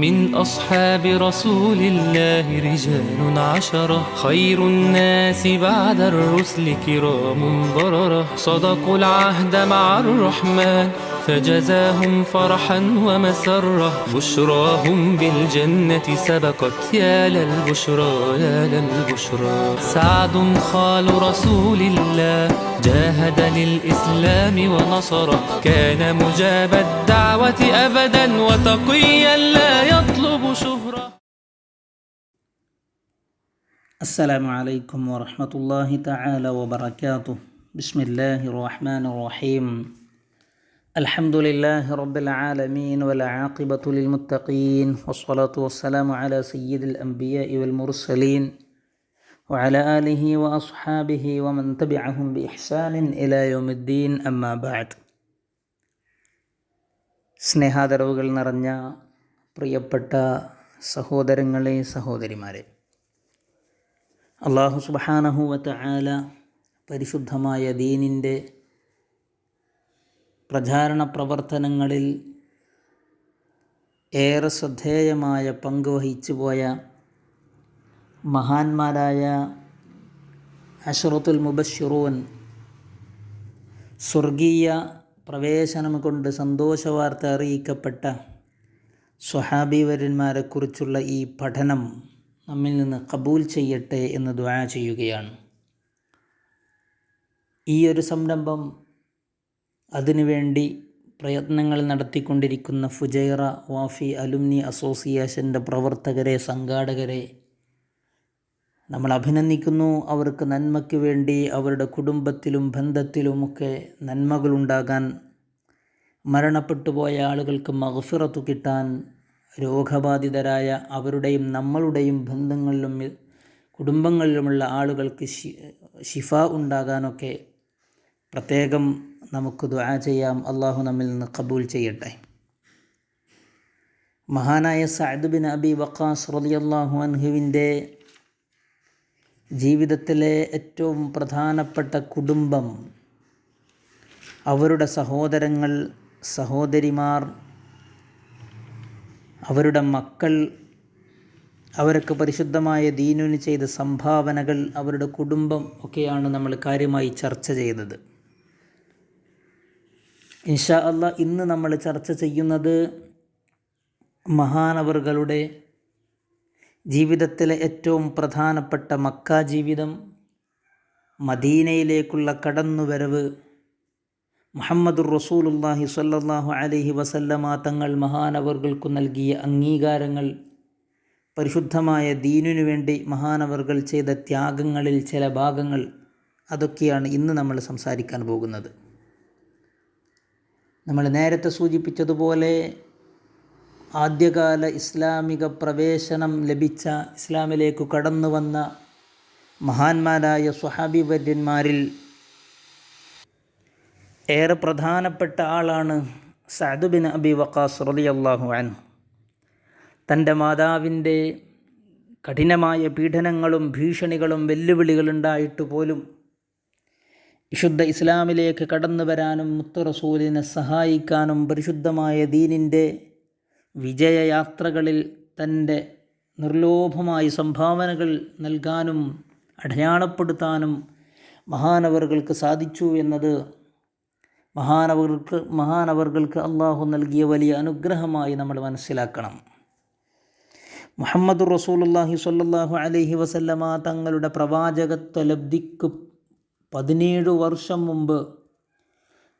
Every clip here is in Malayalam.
من أصحاب رسول الله رجال عشرة خير الناس بعد الرسل كرام بررة صدقوا العهد مع الرحمن فجزاهم فرحا ومسرة بشراهم بالجنة سبقت يا للبشرى يا للبشرى سعد خال رسول الله جاهد للإسلام ونصره كان مجاب الدعوة أبدا وتقيا لا يطلب شهرة. السلام عليكم ورحمة الله تعالى وبركاته. بسم الله الرحمن الرحيم. الحمد لله رب العالمين والعاقبة للمتقين والصلاة والسلام على سيد الأنبياء والمرسلين وعلى آله وأصحابه ومن تبعهم بإحسان إلى يوم الدين أما بعد. സ്നേഹാദരവുകൾ നിറഞ്ഞ പ്രിയപ്പെട്ട സഹോദരങ്ങളെ സഹോദരിമാരെ, അല്ലാഹു സുബ്ഹാനഹു വ തആല പരിശുദ്ധമായ ദീനിൻ്റെ പ്രചാരണ പ്രവർത്തനങ്ങളിൽ ഏറെ ശ്രദ്ധേയമായ പങ്ക് വഹിച്ചു പോയ മഹാന്മാരായ അശ്റത്തുൽ മുബശ്ശിറൂൻ, സ്വർഗീയ പ്രവേശനം കൊണ്ട് സന്തോഷവാർത്ത അറിയിക്കപ്പെട്ട സ്വഹാബീവര്യന്മാരെക്കുറിച്ചുള്ള ഈ പഠനം നമ്മിൽ നിന്ന് കബൂൽ ചെയ്യട്ടെ എന്ന് ദുആ ചെയ്യുകയാണ്. ഈ ഒരു സംരംഭം, അതിനുവേണ്ടി പ്രയത്നങ്ങൾ നടത്തിക്കൊണ്ടിരിക്കുന്ന ഫുജൈറ വാഫി അലുമിനി അസോസിയേഷൻ്റെ പ്രവർത്തകരെ, സംഘാടകരെ നമ്മൾ അഭിനന്ദിക്കുന്നു. അവർക്ക് നന്മയ്ക്ക് വേണ്ടി അവരുടെ കുടുംബത്തിലും ബന്ധത്തിലുമൊക്കെ നന്മകളുണ്ടാകാൻ, മരണപ്പെട്ടുപോയ ആളുകൾക്ക് മഗ്ഫിറത്തു കിട്ടാൻ, രോഗബാധിതരായ അവരുടെയും നമ്മളുടെയും ബന്ധങ്ങളിലും കുടുംബങ്ങളിലുമുള്ള ആളുകൾക്ക് ശിഫ ഉണ്ടാകാനൊക്കെ പ്രത്യേകം നമുക്ക് ദുആ ചെയ്യാം. അള്ളാഹു നമ്മിൽ നിന്ന് കബൂൽ ചെയ്യട്ടെ. മഹാനായ സഅദ് ബിൻ അബി വഖാസ് റളിയല്ലാഹു അൻഹുവിൻ്റെ ജീവിതത്തിലെ ഏറ്റവും പ്രധാനപ്പെട്ട കുടുംബം, അവരുടെ സഹോദരങ്ങൾ, സഹോദരിമാർ, അവരുടെ മക്കൾ, അവർക്ക് പരിശുദ്ധമായ ദീനിന് ചെയ്ത സംഭാവനകൾ, അവരുടെ കുടുംബം ഒക്കെയാണ് നമ്മൾ കാര്യമായി ചർച്ച ചെയ്തത്. ഇൻഷാ അല്ലാഹ് ഇന്ന് നമ്മൾ ചർച്ച ചെയ്യുന്നത് മഹാനവറുകളുടെ ജീവിതത്തിലെ ഏറ്റവും പ്രധാനപ്പെട്ട മക്ക ജീവിതം, മദീനയിലേക്കുള്ള കടന്നുവരവ്, മുഹമ്മദുർ റസൂലുള്ളാഹി സ്വല്ലല്ലാഹു അലൈഹി വസല്ലമ തങ്ങൾ മഹാനവറുകൾക്കു നൽകിയ അംഗീകാരങ്ങൾ, പരിശുദ്ധമായ ദീനിനു വേണ്ടി മഹാനവറുകൾ ചെയ്ത ത്യാഗങ്ങളിൽ ചില ഭാഗങ്ങൾ, അതൊക്കെയാണ് ഇന്ന് നമ്മൾ സംസാരിക്കാൻ പോകുന്നത്. നമ്മൾ നേരത്തെ സൂചിപ്പിച്ചതുപോലെ ആദ്യകാല ഇസ്ലാമിക പ്രവേശനം ലഭിച്ച, ഇസ്ലാമിലേക്ക് കടന്നു വന്ന മഹാന്മാരായ സ്വഹാബി വര്യന്മാരിൽ ഏറെ പ്രധാനപ്പെട്ട ആളാണ് സഅദ് ബിൻ അബി വഖാസ് റളിയല്ലാഹു അൻഹു. തൻ്റെ മാതാവിൻ്റെ കഠിനമായ പീഡനങ്ങളും ഭീഷണികളും വെല്ലുവിളികളുണ്ടായിട്ട് പോലും വിശുദ്ധ ഇസ്ലാമിലേക്ക് കടന്നു വരാനും മുത്ത് റസൂലിനെ സഹായിക്കാനും പരിശുദ്ധമായ ദീനിൻ്റെ വിജയയാത്രകളിൽ തൻ്റെ നിർലോഭമായ സംഭാവനകൾ നൽകാനും അടയാളപ്പെടുത്താനും മഹാനവറുകൾക്ക് സാധിച്ചു എന്നത് മഹാനവറുകൾക്ക് അള്ളാഹു നൽകിയ വലിയ അനുഗ്രഹമായി നമ്മൾ മനസ്സിലാക്കണം. മുഹമ്മദുർ റസൂലുള്ളാഹി സ്വല്ലല്ലാഹു അലൈഹി വസല്ലമ തങ്ങളുടെ പ്രവാചകത്വ ലബ്ധിക്ക് 17 വർഷം മുമ്പ്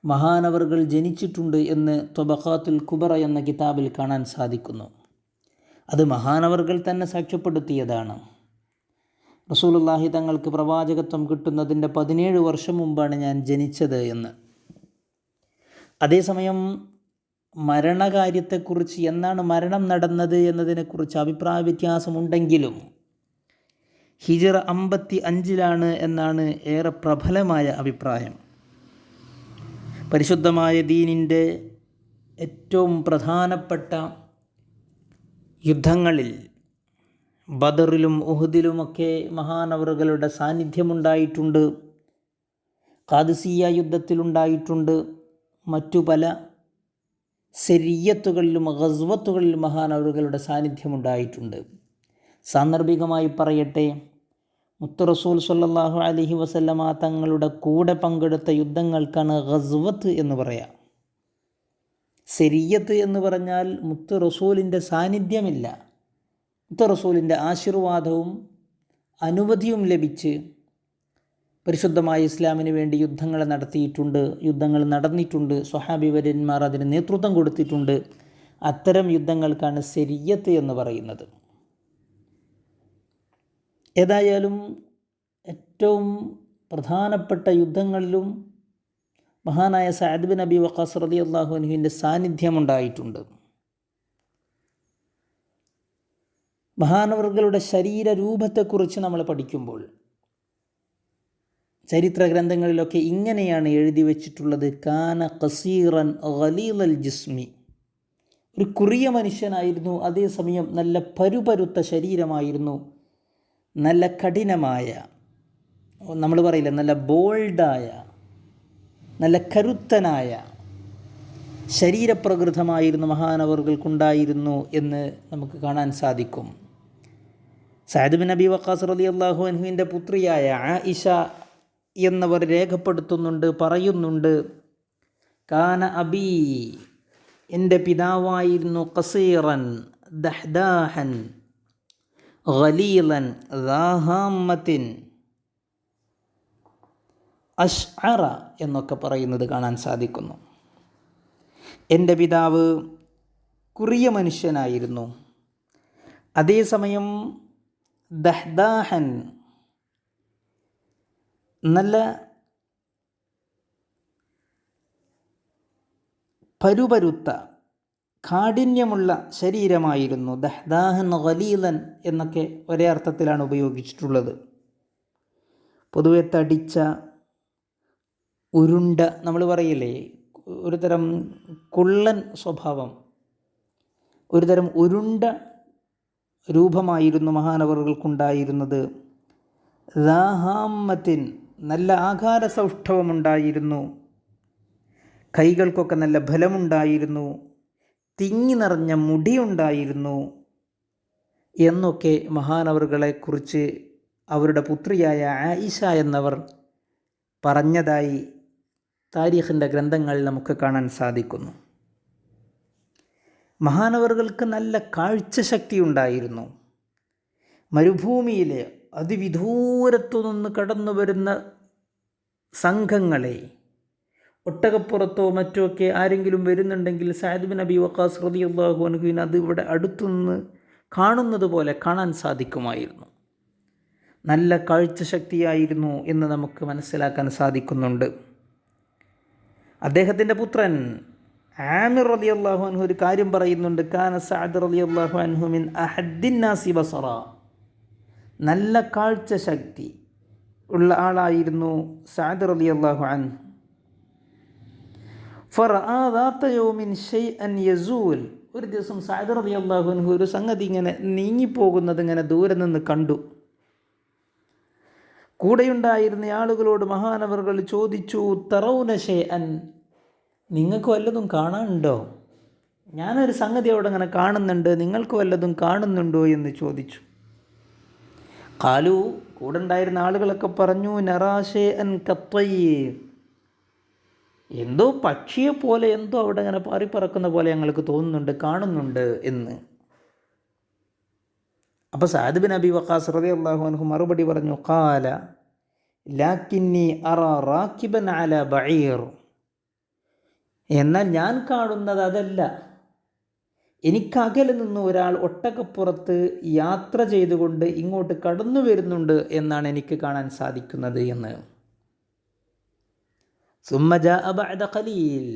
മഹാനവറുകൾ ജനിച്ചിട്ടുണ്ട് എന്ന് ത്വബഖാത്തുൽ കുബറ എന്ന കിതാബിൽ കാണാൻ സാധിക്കുന്നു. അത് മഹാനവറുകൾ തന്നെ സാക്ഷ്യപ്പെടുത്തിയതാണ്. റസൂലുള്ളാഹി തങ്ങൾക്ക് പ്രവാചകത്വം കിട്ടുന്നതിൻ്റെ 17 വർഷം മുമ്പാണ് ഞാൻ ജനിച്ചത് എന്ന്. അതേസമയം മരണകാര്യത്തെക്കുറിച്ച്, എന്നാണ് മരണം നടന്നത് എന്നതിനെക്കുറിച്ച് അഭിപ്രായ വ്യത്യാസമുണ്ടെങ്കിലും ഹിജ്റ 55 എന്നാണ് ഏറെ പ്രബലമായ അഭിപ്രായം. പരിശുദ്ധമായ ദീനിൻ്റെ ഏറ്റവും പ്രധാനപ്പെട്ട യുദ്ധങ്ങളിൽ, ബദറിലും ഉഹുദിലുമൊക്കെ മഹാനവറുകളുടെ സാന്നിധ്യമുണ്ടായിട്ടുണ്ട്. ഖാദിസിയ്യ യുദ്ധത്തിലുണ്ടായിട്ടുണ്ട്. മറ്റു പല സെരിയത്തുകളിലും ഗസ്വത്തുകളിലും മഹാനവറുകളുടെ സാന്നിധ്യമുണ്ടായിട്ടുണ്ട്. സാന്ദർഭികമായി പറയട്ടെ, മുത്ത് റസൂൽ സ്വല്ലല്ലാഹു അലൈഹി വസല്ലമ തങ്ങളുടെ കൂടെ പങ്കെടുത്ത യുദ്ധങ്ങൾക്കാണ് ഗസ്വത്ത് എന്ന് പറയാം. സെരിയത്ത് എന്ന് പറഞ്ഞാൽ മുത്ത് റസൂലിൻ്റെ സാന്നിധ്യമില്ല, മുത്ത് റസൂലിൻ്റെ ആശീർവാദവും അനുമതിയും ലഭിച്ച് പരിശുദ്ധമായ ഇസ്ലാമിന് വേണ്ടി യുദ്ധങ്ങൾ നടത്തിയിട്ടുണ്ട്, യുദ്ധങ്ങൾ നടന്നിട്ടുണ്ട്, സ്വഹാബിവര്യന്മാർ അതിന് നേതൃത്വം കൊടുത്തിട്ടുണ്ട്. അത്തരം യുദ്ധങ്ങൾക്കാണ് സെരിയത്ത് എന്ന് പറയുന്നത്. ഏതായാലും ഏറ്റവും പ്രധാനപ്പെട്ട യുദ്ധങ്ങളിലും മഹാനായ സഅദ് ബിൻ അബി വഖാസ് റളിയല്ലാഹു അൻഹുവിൻ്റെ സാന്നിധ്യമുണ്ടായിട്ടുണ്ട്. മഹാനവറുകളുടെ ശരീരരൂപത്തെക്കുറിച്ച് നമ്മൾ പഠിക്കുമ്പോൾ ചരിത്ര ഗ്രന്ഥങ്ങളിലൊക്കെ ഇങ്ങനെയാണ് എഴുതി വച്ചിട്ടുള്ളത്: കാന ഖസീറൻ ഖലീലൽ ജിസ്മി. ഒരു കുറിയ മനുഷ്യനായിരുന്നു, അതേസമയം നല്ല പരുപരുത്ത ശരീരമായിരുന്നു, നല്ല കഠിനമായ, നമ്മൾ പറയില്ല, നല്ല ബോൾഡായ, നല്ല കരുത്തനായ ശരീരപ്രകൃതമായിരുന്നു മഹാനവറുകൾക്കുണ്ടായിരുന്നു എന്ന് നമുക്ക് കാണാൻ സാധിക്കും. സഅദ് ബിൻ അബി വഖാസ് റളിയല്ലാഹു അൻഹുവിൻ്റെ പുത്രിയായ ആയിഷ എന്നവർ രേഖപ്പെടുത്തുന്നുണ്ട്, പറയുന്നുണ്ട്: കാന അബി, എൻ്റെ പിതാവായിരുന്നു, ഖസീറൻ ദഹ്ദാഹൻ ഖലീലൻ ദാഹാമത്തിൻ അഷ്അറ എന്നൊക്കെ പറയുന്നത് കാണാൻ സാധിക്കുന്നു. എൻ്റെ പിതാവ് കുറിയ മനുഷ്യനായിരുന്നു, അതേസമയം ദഹ്ദാഹൻ നല്ല പരുപരുത്ത കാഠിന്യമുള്ള ശരീരമായിരുന്നു. ദഹ്ദാഹൻ ഖലീലൻ എന്നൊക്കെ ഒരേ അർത്ഥത്തിലാണ് ഉപയോഗിച്ചിട്ടുള്ളത്. പൊതുവെ തടിച്ച, ഉരുണ്ട, നമ്മൾ പറയില്ലേ, ഒരു തരം കുള്ളൻ സ്വഭാവം, ഒരു തരം ഉരുണ്ട രൂപമായിരുന്നു മഹാനവറുകൾക്കുണ്ടായിരുന്നത്. ദാഹാമത്തിൻ, നല്ല ആകാരസൗഷ്ഠവമുണ്ടായിരുന്നു, കൈകൾക്കൊക്കെ നല്ല ബലമുണ്ടായിരുന്നു, തിങ്ങി നിറഞ്ഞ മുടിയുണ്ടായിരുന്നു എന്നൊക്കെ മഹാനവറുകളെക്കുറിച്ച് അവരുടെ പുത്രിയായ ആയിഷ എന്നവർ പറഞ്ഞതായി താരീഖിൻ്റെ ഗ്രന്ഥങ്ങളിൽ നമുക്ക് കാണാൻ സാധിക്കുന്നു. മഹാനവറുകൾക്ക് നല്ല കാഴ്ചശക്തി ഉണ്ടായിരുന്നു. മരുഭൂമിയിലെ അതിവിദൂരത്തു നിന്ന് കടന്നു വരുന്ന സംഘങ്ങളെ, ഒട്ടകപ്പുറത്തോ മറ്റോ ഒക്കെ ആരെങ്കിലും വരുന്നുണ്ടെങ്കിൽ സഅദ് ബിൻ അബി വഖാസ് റളിയല്ലാഹു അൻഹുവിന് അത് ഇവിടെ അടുത്തുനിന്ന് കാണുന്നത് പോലെ കാണാൻ സാധിക്കുമായിരുന്നു. നല്ല കാഴ്ചശക്തിയായിരുന്നു എന്ന് നമുക്ക് മനസ്സിലാക്കാൻ സാധിക്കുന്നുണ്ട്. അദ്ദേഹത്തിൻ്റെ പുത്രൻ ആമിർ റളിയല്ലാഹു അൻഹു ഒരു കാര്യം പറയുന്നുണ്ട്: കാന സഅദ് റളിയല്ലാഹു അൻഹു മിൻ അഹദ്ദിൻ നാസി ബസറ. നല്ല കാഴ്ചശക്തി ഉള്ള ആളായിരുന്നു സഅദ് റളിയല്ലാഹു അൻഹു. ഫറആ ദാത യൗമിൻ ശൈഅൻ യസൂൽ. ഒരു ദിവസം സഅദ് റളിയല്ലാഹു അൻഹു ഒരു സംഗതി ഇങ്ങനെ നീങ്ങിപ്പോകുന്നത് ഇങ്ങനെ ദൂരെ നിന്ന് കണ്ടു. കൂടെയുണ്ടായിരുന്ന ആളുകളോട് മഹാനവറുകൾ ചോദിച്ചു: തറൗന ശൈഅൻ, നിങ്ങൾക്ക് വല്ലതും കാണാനുണ്ടോ? ഞാനൊരു സംഗതി അവിടെ ഇങ്ങനെ കാണുന്നുണ്ട്, നിങ്ങൾക്ക് വല്ലതും കാണുന്നുണ്ടോ എന്ന് ചോദിച്ചു. ഖാലു, കൂടെ ഉണ്ടായിരുന്ന ആളുകളൊക്കെ പറഞ്ഞു: നറാ ശൈഅൻ കത്വയ്യിർ, എന്തോ പക്ഷിയെപ്പോലെ എന്തോ അവിടെ ഇങ്ങനെ പാറിപ്പറക്കുന്ന പോലെ ഞങ്ങൾക്ക് തോന്നുന്നുണ്ട്, കാണുന്നുണ്ട് എന്ന്. അപ്പോൾ സഅദ് ബിൻ അബി വഖാസ് റളിയല്ലാഹു അൻഹു മറുപടി പറഞ്ഞു: ഖാല ലാകിന്നി അറാ റാകിബൻ അലാ ബഈർ. എന്നാൽ ഞാൻ കാണുന്നത് അതല്ല, എനിക്കകലെ നിന്ന് ഒരാൾ ഒട്ടകപ്പുറത്ത് യാത്ര ചെയ്തുകൊണ്ട് ഇങ്ങോട്ട് കടന്നു വരുന്നുണ്ട് എന്നാണ് എനിക്ക് കാണാൻ സാധിക്കുന്നത് എന്ന്. സുമ്മ ജാഅ ബഅദ ഖലീൽ,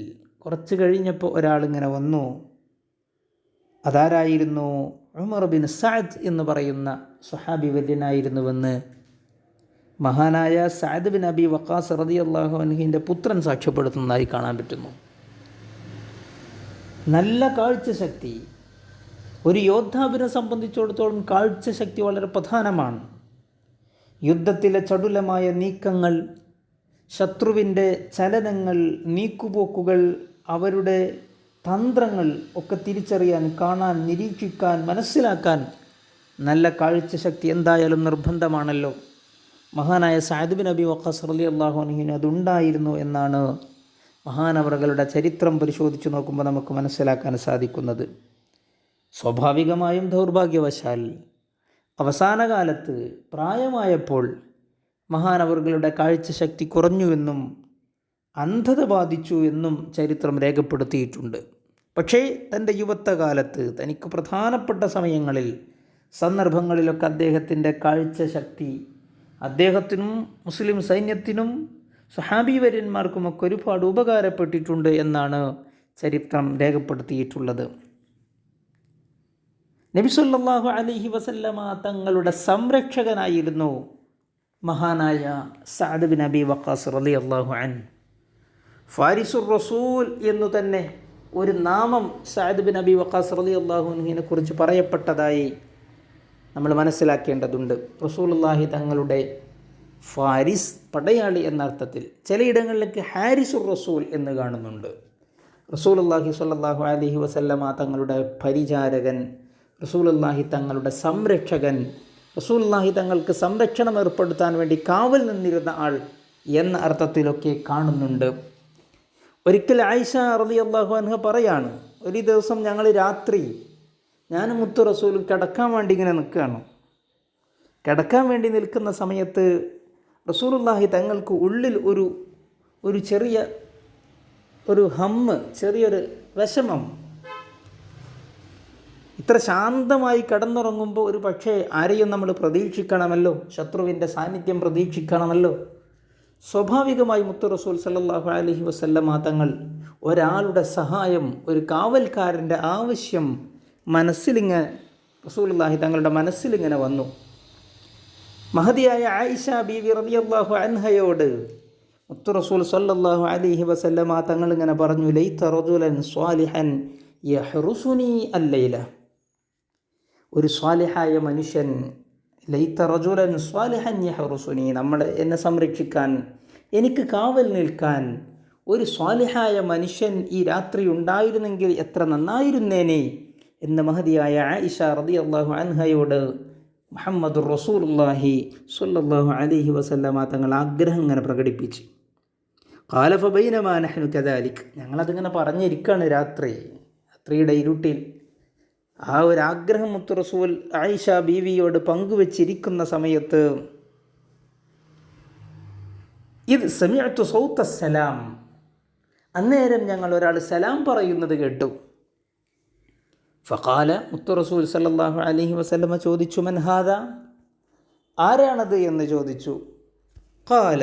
കുറച്ച് കഴിഞ്ഞപ്പോൾ ഒരാളിങ്ങനെ വന്നു. അതാരായിരുന്നു? ഉമർ ബിൻ സഅദ് എന്ന് പറയുന്ന സ്വഹാബി വര്യനായിരുന്നുവെന്ന് മഹാനായ സഅദ് ബിൻ അബി വഖാസ് റളിയല്ലാഹു അൻഹുവിൻ്റെ പുത്രൻ സാക്ഷ്യപ്പെടുത്തുന്നതായി കാണാൻ പറ്റുന്നു. നല്ല കാഴ്ചശക്തി. ഒരു യോദ്ധാവിനെ സംബന്ധിച്ചിടത്തോളം കാഴ്ചശക്തി വളരെ പ്രധാനമാണ്. യുദ്ധത്തിലെ ചടുലമായ നീക്കങ്ങൾ, ശത്രുവിൻ്റെ ചലനങ്ങൾ, നീക്കുപോക്കുകൾ, അവരുടെ തന്ത്രങ്ങൾ ഒക്കെ തിരിച്ചറിയാൻ, കാണാൻ, നിരീക്ഷിക്കാൻ, മനസ്സിലാക്കാൻ നല്ല കാഴ്ചശക്തി എന്തായാലും നിർബന്ധമാണല്ലോ. മഹാനായ സഅദ് ബിൻ അബി വഖാസ് റളിയല്ലാഹു അൻഹുവിന് അതുണ്ടായിരുന്നു എന്നാണ് മഹാനവറുകളുടെ ചരിത്രം പരിശോധിച്ച് നോക്കുമ്പോൾ നമുക്ക് മനസ്സിലാക്കാൻ സാധിക്കുന്നത്. സ്വാഭാവികമായും ദൗർഭാഗ്യവശാൽ അവസാന കാലത്ത് പ്രായമായപ്പോൾ മഹാനവറുകളുടെ കാഴ്ചശക്തി കുറഞ്ഞുവെന്നും അന്ധത ബാധിച്ചു എന്നും ചരിത്രം രേഖപ്പെടുത്തിയിട്ടുണ്ട്. പക്ഷേ തൻ്റെ യുവത്വകാലത്ത് തനിക്ക് പ്രധാനപ്പെട്ട സമയങ്ങളിൽ, സന്ദർഭങ്ങളിലൊക്കെ അദ്ദേഹത്തിൻ്റെ കാഴ്ചശക്തി അദ്ദേഹത്തിനും മുസ്ലിം സൈന്യത്തിനും സ്വഹാബീവര്യന്മാർക്കുമൊക്കെ ഒരുപാട് ഉപകാരപ്പെട്ടിട്ടുണ്ട് എന്നാണ് ചരിത്രം രേഖപ്പെടുത്തിയിട്ടുള്ളത്. നബി സല്ലല്ലാഹു അലൈഹി വസല്ലമ തങ്ങളുടെ സംരക്ഷകനായിരുന്നു മഹാനായ സഅദ് ബിൻ അബി വഖാസ് റളിയല്ലാഹു അൻഹു. ഫാരിസുർ റസൂൽ എന്നു തന്നെ ഒരു നാമം സഅദ് ബിൻ അബി വഖാസ് റളിയല്ലാഹു അൻഹുവിനെ കുറിച്ച് പറയപ്പെട്ടതായി നമ്മൾ മനസ്സിലാക്കേണ്ടതുണ്ട്. റസൂലുള്ളാഹി തങ്ങളുടെ ഫാരിസ്, പടയാളി എന്ന അർത്ഥത്തിൽ, ചിലയിടങ്ങളിലേക്ക് ഹാരിസുർ റസൂൽ എന്ന് കാണുന്നുണ്ട്. റസൂലുള്ളാഹി സ്വല്ലല്ലാഹു അലൈഹി വസല്ലമ തങ്ങളുടെ പരിചാരകൻ, റസൂലുള്ളാഹി തങ്ങളുടെ സംരക്ഷകൻ, റസൂലുള്ളാഹി തങ്ങൾക്ക് സംരക്ഷണം ഏർപ്പെടുത്താൻ വേണ്ടി കാവൽ നിന്നിരുന്ന ആൾ എന്ന അർത്ഥത്തിലൊക്കെ കാണുന്നുണ്ട്. ഒരിക്കൽ ആയിഷ റളിയല്ലാഹു അൻഹ പറയാണ്, ഒരു ദിവസം ഞങ്ങൾ രാത്രി ഞാനും മുത്തു റസൂലും കിടക്കാൻ വേണ്ടി ഇങ്ങനെ നിൽക്കുകയാണ്. കിടക്കാൻ വേണ്ടി നിൽക്കുന്ന സമയത്ത് റസൂലുള്ളാഹി തങ്ങൾക്ക് ഉള്ളിൽ ഒരു ചെറിയ ചെറിയൊരു വിഷമം. ഇത്ര ശാന്തമായി കിടന്നുറങ്ങുമ്പോൾ ഒരു പക്ഷേ ആരെയും നമ്മൾ പ്രതീക്ഷിക്കണമല്ലോ, ശത്രുവിൻ്റെ സാന്നിധ്യം പ്രതീക്ഷിക്കണമല്ലോ. സ്വാഭാവികമായി മുത്തു റസൂൽ സല്ലല്ലാഹു അലൈഹി വസല്ലമ തങ്ങൾ ഒരാളുടെ സഹായം, ഒരു കാവൽക്കാരൻ്റെ ആവശ്യം റസൂലുള്ളാഹി തങ്ങളുടെ മനസ്സിലിങ്ങനെ വന്നു. മഹദിയായ ആയിഷ ബീവി റളിയല്ലാഹു അൻഹയോട് മുത്തു റസൂൽ സല്ലല്ലാഹു അലൈഹി വസല്ലമ തങ്ങൾ ഇങ്ങനെ പറഞ്ഞു, ലൈത റജുലൻ സ്വാലിഹൻ യഹ്റുസുനി അല്ലൈല. ഒരു സ്വാലിഹായ മനുഷ്യൻ, ലൈത റജുലൻ സ്വാലിഹൻ യഹ്റുസുനി, എന്നെ സംരക്ഷിക്കാൻ, എനിക്ക് കാവൽ നിൽക്കാൻ ഒരു സ്വാലിഹായ മനുഷ്യൻ ഈ രാത്രി ഉണ്ടായിരുന്നെങ്കിൽ എത്ര നന്നായിരുന്നേനെ എന്ന് മഹദിയായ ആയിഷ റളിയല്ലാഹു അൻഹയോട് മുഹമ്മദുർ റസൂലുള്ളാഹി സ്വല്ലല്ലാഹു അലൈഹി വസല്ലമ തങ്ങൾ ആഗ്രഹം ഇങ്ങനെ പ്രകടിപ്പിച്ചു. ഖാല ഫബൈനമാ നഹ്നു കദാലിക്, ഞങ്ങളതിങ്ങനെ പറഞ്ഞിരിക്കുകയാണ് രാത്രിയുടെ ഇരുട്ടിൽ. ആ ഒരു ആഗ്രഹം മുത്തു റസൂൽ ആയിഷ ബീവിയോട് പങ്കുവച്ചിരിക്കുന്ന സമയത്ത് ഇത് സമിഅ്തു സൗത സലാം, അന്നേരം ഞങ്ങൾ ഒരാൾ സലാം പറയുന്നത് കേട്ടു. ഫഖാല, മുത്തു റസൂൽ സല്ലല്ലാഹു അലൈഹി വസല്ലമ ചോദിച്ചു, മൻ ഹാദാ, ആരാണത് എന്ന് ചോദിച്ചു. ഖാല,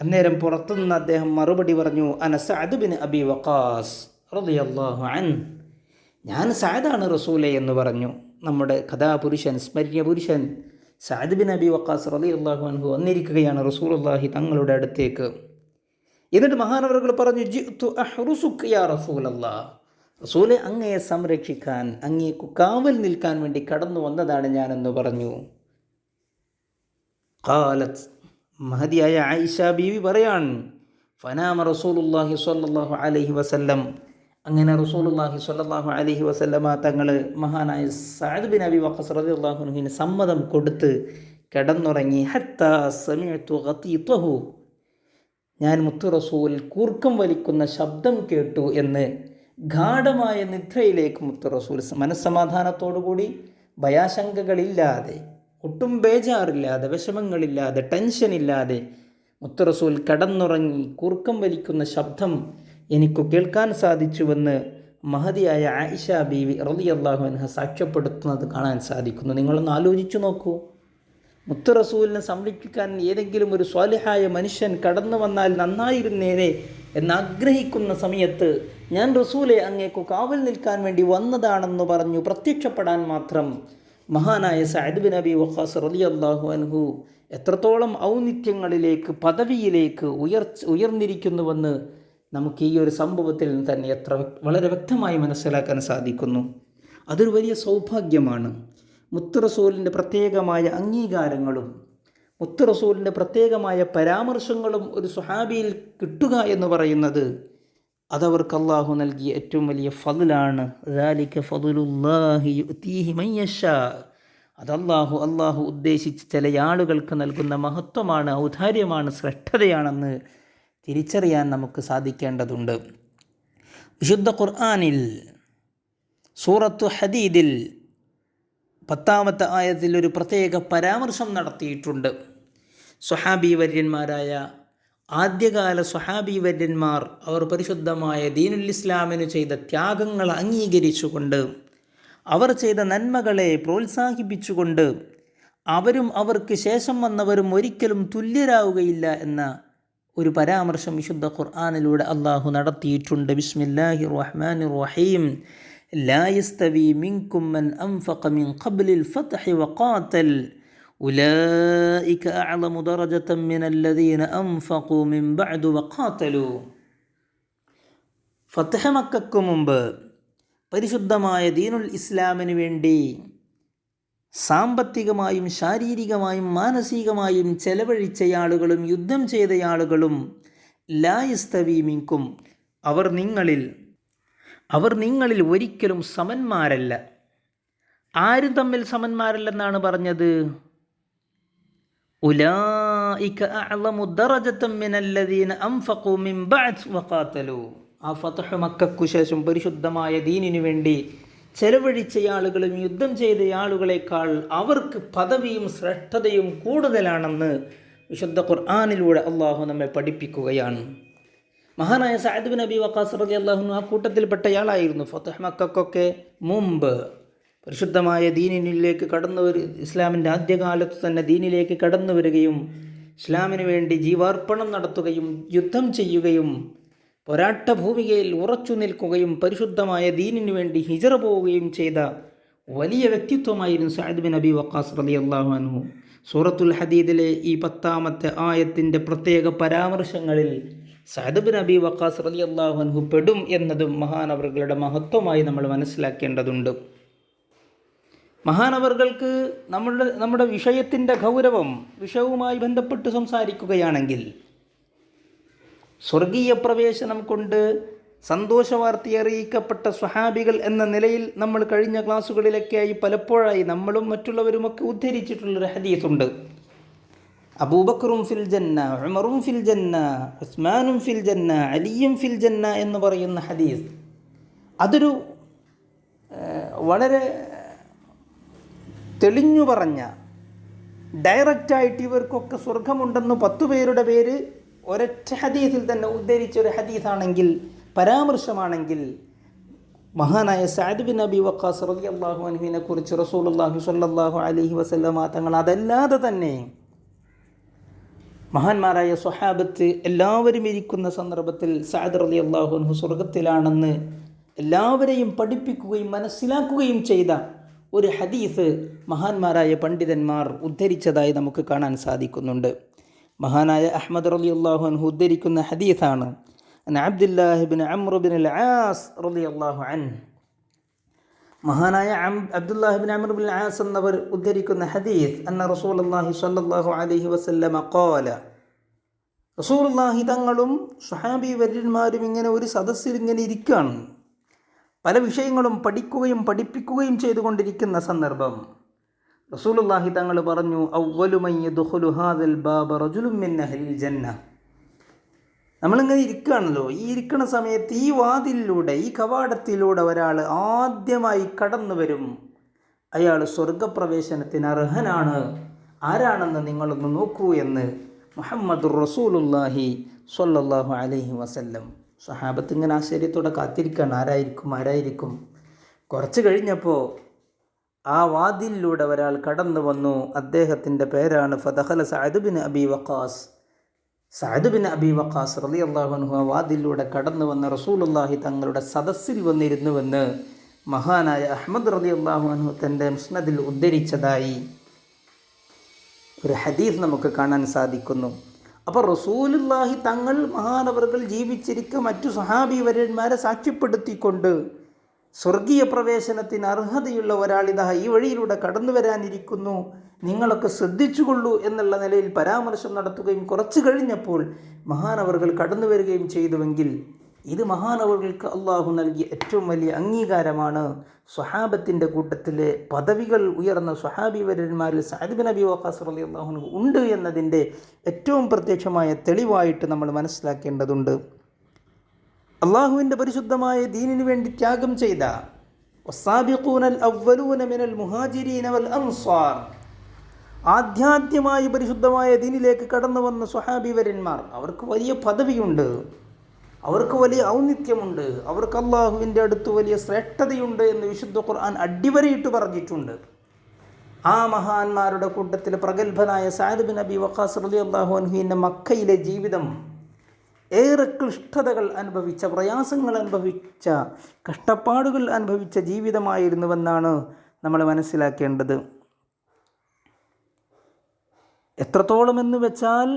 അന്നേരം പുറത്തുനിന്ന് അദ്ദേഹം മറുപടി പറഞ്ഞു, അന സഅദ് ബിൻ അബി വഖാസ് റളിയല്ലാഹു അൻഹു, ഞാൻ സഅദാണ് റസൂലെ എന്ന് പറഞ്ഞു. നമ്മുടെ Kathapurushan, സ്മര്യപുരുഷൻ Saad bin Abi Waqqas റളിയല്ലാഹു അൻഹു വന്നിരിക്കുകയാണ് റസൂലുള്ളാഹി തങ്ങളുടെ അടുത്തേക്ക്. എന്നിട്ട് മഹാനവറുകൾ പറഞ്ഞു, ജിഅ്തു അഹ്റുസുക യാ റസൂലല്ലാഹ്, റസൂലെ അങ്ങയെ സംരക്ഷിക്കാൻ, അങ്ങേക്കു കാവൽ നിൽക്കാൻ വേണ്ടി കടന്നു വന്നതാണ് ഞാനെന്ന് പറഞ്ഞു. ഖാലത്ത്, മഹദിയായ ആയിഷ ബീവി പറയാൻ, ഫനാമ റസൂലുള്ളാഹി സ്വല്ലല്ലാഹു അലൈഹി വസല്ലം, അങ്ങനെ റസൂലുള്ളാഹി സ്വല്ലല്ലാഹു അലൈഹി വസല്ലമ തങ്ങൾ മഹാനായ സഅദ് ബിൻ അബി വഖാസ് റളിയല്ലാഹു അൻഹുവിന് സമ്മതം കൊടുത്ത് കിടന്നുറങ്ങി. ഹത്താ സമിഅ്തു ഗതീതഹു, ഞാൻ മുത്തു റസൂൽ കൂർക്കം വലിക്കുന്ന ശബ്ദം കേട്ടു എന്ന് ഗാഢമായ നിദ്രയിലേക്ക് മുത്തു റസൂൽ മനസ്സമാധാനത്തോടുകൂടി, ഭയാശങ്കകളില്ലാതെ, ഒട്ടും ബേജാറില്ലാതെ, വിഷമങ്ങളില്ലാതെ, ടെൻഷനില്ലാതെ മുത്തു റസൂൽ കടന്നുറങ്ങി കൂർക്കം വലിക്കുന്ന ശബ്ദം എനിക്ക് കേൾക്കാൻ സാധിച്ചുവെന്ന് മഹദിയായ ആയിഷ ബീവി റളിയല്ലാഹു അൻഹ സാക്ഷ്യപ്പെടുത്തുന്നത് കാണാൻ സാധിക്കുന്നു. നിങ്ങളൊന്ന് ആലോചിച്ചു നോക്കൂ. മുത്തു റസൂലിനെ സംരക്ഷിക്കാൻ ഏതെങ്കിലും ഒരു സ്വാലിഹായ മനുഷ്യൻ കടന്നു വന്നാൽ നന്നായിരുന്നേനെ എന്നാഗ്രഹിക്കുന്ന സമയത്ത്, ഞാൻ റസൂലെ അങ്ങേക്കു കാവൽ നിൽക്കാൻ വേണ്ടി വന്നതാണെന്ന് പറഞ്ഞു പ്രത്യക്ഷപ്പെടാൻ മാത്രം മഹാനായ സഅദ് ബിൻ അബി വഖാസ് റളിയല്ലാഹു അൻഹു എത്രത്തോളം ഔന്നിത്യങ്ങളിലേക്ക്, പദവിയിലേക്ക് ഉയർന്നിരിക്കുന്നുവെന്ന് നമുക്ക് ഈ ഒരു സംഭവത്തിൽ തന്നെ വളരെ വ്യക്തമായി മനസ്സിലാക്കാൻ സാധിക്കുന്നു. അതൊരു വലിയ സൗഭാഗ്യമാണ്. മുത്തു റസൂലിൻ്റെ പ്രത്യേകമായ അംഗീകാരങ്ങളും മുത്തു റസൂലിൻ്റെ പ്രത്യേകമായ പരാമർശങ്ങളും ഒരു സ്വഹാബിയിൽ കിട്ടുക എന്ന് പറയുന്നത് അതവർക്ക് അള്ളാഹു നൽകിയ ഏറ്റവും വലിയ ഫضലാണ്. ذَلِكَ فَضْلُ اللَّهِ يُؤْتِيهِ مَن يَشَاءُ. അത് അള്ളാഹു ഉദ്ദേശിച്ച് ചില ആളുകൾക്ക് നൽകുന്ന മഹത്വമാണ്, ഔദാര്യമാണ്, ശ്രേഷ്ഠതയാണെന്ന് തിരിച്ചറിയാൻ നമുക്ക് സാധിക്കേണ്ടതുണ്ട്. വിശുദ്ധ ഖുർആനിൽ സൂറത്തു ഹദീദിൽ 10-ാമത്തെ ആയത്തിൽ ഒരു പ്രത്യേക പരാമർശം നടത്തിയിട്ടുണ്ട്. സ്വഹാബീവര്യന്മാരായ ആദ്യകാല സ്വഹാബീവര്യന്മാർ അവർ പരിശുദ്ധമായ ദീനുൽ ഇസ്ലാമിന് ചെയ്ത ത്യാഗങ്ങൾ അംഗീകരിച്ചുകൊണ്ട്, അവർ ചെയ്ത നന്മകളെ പ്രോത്സാഹിപ്പിച്ചുകൊണ്ട്, അവരും അവർക്ക് ശേഷം വന്നവരും ഒരിക്കലും തുല്യരാവുകയില്ല എന്ന ഒരു പരാമർശം വിശുദ്ധ ഖുർആനിലൂടെ അള്ളാഹു നടത്തിയിട്ടുണ്ട്. ബിസ്മില്ലാഹിർ റഹ്മാനിർ റഹീം. ലാ യസ്തവി മിൻകും മൻ അൻഫഖ മിൻ ഖബ്ലിൽ ഫത്ഹി വഖാതൽ ഉലൈക അഅലമു ദറജതൻ മിനൽ ലദീന അൻഫഖു മിൻ ബഅദു വഖാതലു. ഫത്ഹ് മക്കയ്ക്ക് മുമ്പ് പരിശുദ്ധമായ ദീനുൽ ഇസ്ലാമിന് വേണ്ടി സാമ്പത്തികമായും ശാരീരികമായും മാനസികമായും ചെലവഴിച്ചയാളുകളും യുദ്ധം ചെയ്തയാളുകളും ലാ യസ്തവി മിൻകും, അവർ നിങ്ങളിൽ ഒരിക്കലും സമന്മാരല്ല. ആരും തമ്മിൽ സമന്മാരല്ലെന്നാണ് പറഞ്ഞത്. ഉലൈക അഅലമു ദറജതൻ മിനല്ലദീന അൻഫഖു മിൻ ബഅദ് വഖാതലു. ആ ഫത്ഹ് മക്കയ്ക്കു ശേഷം പരിശുദ്ധമായ ദീനിനു വേണ്ടി ചെലവഴിച്ച ആളുകളും യുദ്ധം ചെയ്ത ആളുകളെക്കാൾ അവർക്ക് പദവിയും ശ്രേഷ്ഠതയും കൂടുതലാണെന്ന് വിശുദ്ധ ഖുർആനിലൂടെ അള്ളാഹു നമ്മെ പഠിപ്പിക്കുകയാണ്. മഹാനായ സഅദ് ബിൻ അബി വഖാസ് റളിയല്ലാഹു അൻഹു ആ കൂട്ടത്തിൽപ്പെട്ടയാളായിരുന്നു. ഫത്ഹ് മക്കയ്ക്കൊക്കെ മുമ്പ് പരിശുദ്ധമായ ദീനിലേക്ക് ഇസ്ലാമിൻ്റെ ആദ്യകാലത്ത് തന്നെ ദീനിലേക്ക് കടന്നു വരികയും ഇസ്ലാമിന് വേണ്ടി ജീവാർപ്പണം നടത്തുകയും യുദ്ധം ചെയ്യുകയും പോരാട്ട ഭൂമികയിൽ ഉറച്ചു നിൽക്കുകയും പരിശുദ്ധമായ ദീനിനു വേണ്ടി ഹിജറ പോവുകയും ചെയ്ത വലിയ വ്യക്തിത്വമായിരുന്നു സഅദ് ബിൻ അബി വഖാസ് റളിയല്ലാഹു അൻഹു. സൂറത്തുൽ ഹദീദിലെ ഈ 10-ാമത്തെ ആയത്തിൻ്റെ പ്രത്യേക പരാമർശങ്ങളിൽ സഅദ് ബിൻ അബി വഖാസ് റളിയല്ലാഹു അൻഹു പെടും എന്നതും മഹാനവറുകളുടെ മഹത്വമായി നമ്മൾ മനസ്സിലാക്കേണ്ടതുണ്ട്. മഹാനവറുകൾക്ക് നമ്മുടെ വിഷയത്തിൻ്റെ വിഷയവുമായി ബന്ധപ്പെട്ട് സംസാരിക്കുകയാണെങ്കിൽ, സ്വർഗീയ പ്രവേശനം കൊണ്ട് സന്തോഷവാർത്ത അറിയിക്കപ്പെട്ട സ്വഹാബികൾ എന്ന നിലയിൽ നമ്മൾ കഴിഞ്ഞ ക്ലാസ്സുകളിലൊക്കെയായി പലപ്പോഴായി നമ്മളും മറ്റുള്ളവരുമൊക്കെ ഉദ്ധരിച്ചിട്ടുള്ളൊരു ഹദീസുണ്ട്. അബൂബക്കറും ഫിൽ ജന്ന, ഉമറും ഫിൽ ജന്ന, ഉസ്മാനും ഫിൽ ജന്ന, അലിയും ഫിൽ ജന്ന എന്ന് പറയുന്ന ഹദീസ്. അതൊരു വളരെ തെളിഞ്ഞു പറഞ്ഞ, ഡയറക്റ്റായിട്ട് ഇവർക്കൊക്കെ സ്വർഗമുണ്ടെന്ന് 10 പേരുടെ പേര് ഒരൊറ്റ ഹദീസിൽ തന്നെ ഉദ്ധരിച്ചൊരു ഹദീസാണെങ്കിൽ, പരാമർശമാണെങ്കിൽ, മഹാനായ സഅദ് ബിൻ അബി വഖാസ് റളിയല്ലാഹു അൻഹുവിനെ കുറിച്ച് റസൂലുള്ളാഹി സ്വല്ലല്ലാഹു അലൈഹി വസല്ലമ തങ്ങൾ അതല്ലാതെ തന്നെ മഹാന്മാരായ സ്വഹാബത്ത് എല്ലാവരും ഇരിക്കുന്ന സന്ദർഭത്തിൽ സഅദ് റളിയല്ലാഹു അൻഹു സ്വർഗത്തിലാണെന്ന് എല്ലാവരെയും പഠിപ്പിക്കുകയും മനസ്സിലാക്കുകയും ചെയ്ത ഒരു ഹദീസ് മഹാന്മാരായ പണ്ഡിതന്മാർ ഉദ്ധരിച്ചതായി നമുക്ക് കാണാൻ സാധിക്കുന്നുണ്ട്. മഹാനായ അഹ്മദ് റളിയല്ലാഹു അൻഹു ഉദ്ധരിക്കുന്ന ഹദീസാണ്. അബ്ദുല്ലാഹി ബിൻ അംർ ബിൻ അൽ ആസ് റളിയല്ലാഹു അൻഹു, മഹാനായ അബ്ദുല്ലാഹി ബിൻ അംർ ബിൻ അൽ ആസ് എന്നവർ ഉദ്ധരിക്കുന്ന ഹദീസ്, അന്ന റസൂലുള്ളാഹി സ്വല്ലല്ലാഹു അലൈഹി വസല്ലമ ഖാല, റസൂലുള്ളാഹി തങ്ങളും സ്വഹാബി വര്യന്മാരും ഇങ്ങനെ ഒരു സദസ്സിൽ ഇങ്ങനെ ഇരിക്കുകയാണ്. പല വിഷയങ്ങളും പഠിക്കുകയും പഠിപ്പിക്കുകയും ചെയ്തുകൊണ്ടിരിക്കുന്ന സന്ദർഭം റസൂലുള്ളാഹി തങ്ങൾ പറഞ്ഞു, അവ്വലു മൻ യദ്ഖുലു ഹാദൽ ബാബ റജുലുൻ മിൻ അഹ്ലിൽ ജന്ന. നമ്മളിങ്ങനെ ഇരിക്കുകയാണല്ലോ, ഈ ഇരിക്കുന്ന സമയത്ത് ഈ വാതിലിലൂടെ, ഈ കവാടത്തിലൂടെ ഒരാൾ ആദ്യമായി കടന്നു വരും. അയാൾ സ്വർഗപ്രവേശനത്തിന് അർഹനാണ്. ആരാണെന്ന് നിങ്ങളൊന്ന് നോക്കൂ എന്ന് മുഹമ്മദുർ റസൂലുള്ളാഹി സ്വല്ലല്ലാഹു അലൈഹി വസല്ലം. സ്വഹാബത്ത് ഇങ്ങനെ ആശ്ചര്യത്തോടെ കാത്തിരിക്കുകയാണ്, ആരായിരിക്കും. കുറച്ച് കഴിഞ്ഞപ്പോൾ ആ വാതിലിലൂടെ ഒരാൾ കടന്നു വന്നു. അദ്ദേഹത്തിൻ്റെ പേരാണ് ഫദഖല Saad bin Abi Waqqas. Saad bin Abi Waqqas റളിയല്ലാഹു അൻഹു ആ വാതിലിലൂടെ കടന്നു വന്ന റസൂലുള്ളാഹി തങ്ങളുടെ സദസ്സിൽ വന്നിരുന്നുവെന്ന് മഹാനായ അഹ്മദ് റളിയല്ലാഹു അൻഹു തൻ്റെ മുസ്നദിൽ ഉദ്ധരിച്ചതായി ഒരു ഹദീസ് നമുക്ക് കാണാൻ സാധിക്കുന്നു. അപ്പോൾ റസൂലുള്ളാഹി തങ്ങൾ മഹാനവറുകൾ ജീവിച്ചിരിക്കെ മറ്റു സഹാബി വര്യന്മാരെ സാക്ഷ്യപ്പെടുത്തിക്കൊണ്ട് സ്വർഗീയ പ്രവേശനത്തിന് അർഹതയുള്ള ഒരാളിതാ ഈ വഴിയിലൂടെ കടന്നു വരാനിരിക്കുന്നു, നിങ്ങളൊക്കെ ശ്രദ്ധിച്ചുകൊള്ളൂ എന്നുള്ള നിലയിൽ പരാമർശം നടത്തുകയും കുറച്ച് കഴിഞ്ഞപ്പോൾ മഹാനവറുകൾ കടന്നു വരികയും ചെയ്തുവെങ്കിൽ ഇത് മഹാനവറുകൾക്ക് അള്ളാഹു നൽകിയ ഏറ്റവും വലിയ അംഗീകാരമാണ്. സ്വഹാബത്തിൻ്റെ കൂട്ടത്തിലെ പദവികൾ ഉയർന്ന സ്വഹാബിവര്യന്മാരിൽ സഅദ് ബിൻ അബി വഖാസ് റളിയല്ലാഹു അൻഹു ഉണ്ട് എന്നതിൻ്റെ ഏറ്റവും പ്രത്യക്ഷമായ തെളിവായിട്ട് നമ്മൾ മനസ്സിലാക്കേണ്ടതുണ്ട്. അള്ളാഹുവിൻ്റെ പരിശുദ്ധമായ ദീനിനു വേണ്ടി ത്യാഗം ചെയ്ത വസ്സാബിഖൂനൽ അവ്വലൂന മിനൽ മുഹാജിരീന വൽ അൻസാർ, ആധ്യാത്മികമായി പരിശുദ്ധമായ ദീനിലേക്ക് കടന്നു വന്ന സ്വഹാബിവര്യന്മാർ, അവർക്ക് വലിയ പദവിയുണ്ട്, അവർക്ക് വലിയ ഔന്നിത്യമുണ്ട്, അവർക്ക് അള്ളാഹുവിൻ്റെ അടുത്ത് വലിയ ശ്രേഷ്ഠതയുണ്ട് എന്ന് വിശുദ്ധ ഖുർആൻ അടിവരയിട്ട് പറഞ്ഞിട്ടുണ്ട്. ആ മഹാന്മാരുടെ കൂട്ടത്തിൽ പ്രഗത്ഭനായ സഅദ് ബിൻ അബി വഖാസ് റളിയല്ലാഹു അൻഹുവിൻ്റെ മക്കയിലെ ജീവിതം ഏറെ ക്ലിഷ്ടതകൾ അനുഭവിച്ച, പ്രയാസങ്ങൾ അനുഭവിച്ച, കഷ്ടപ്പാടുകൾ അനുഭവിച്ച ജീവിതമായിരുന്നുവെന്നാണ് നമ്മൾ മനസ്സിലാക്കേണ്ടത്. എത്രത്തോളം എന്ന് വെച്ചാൽ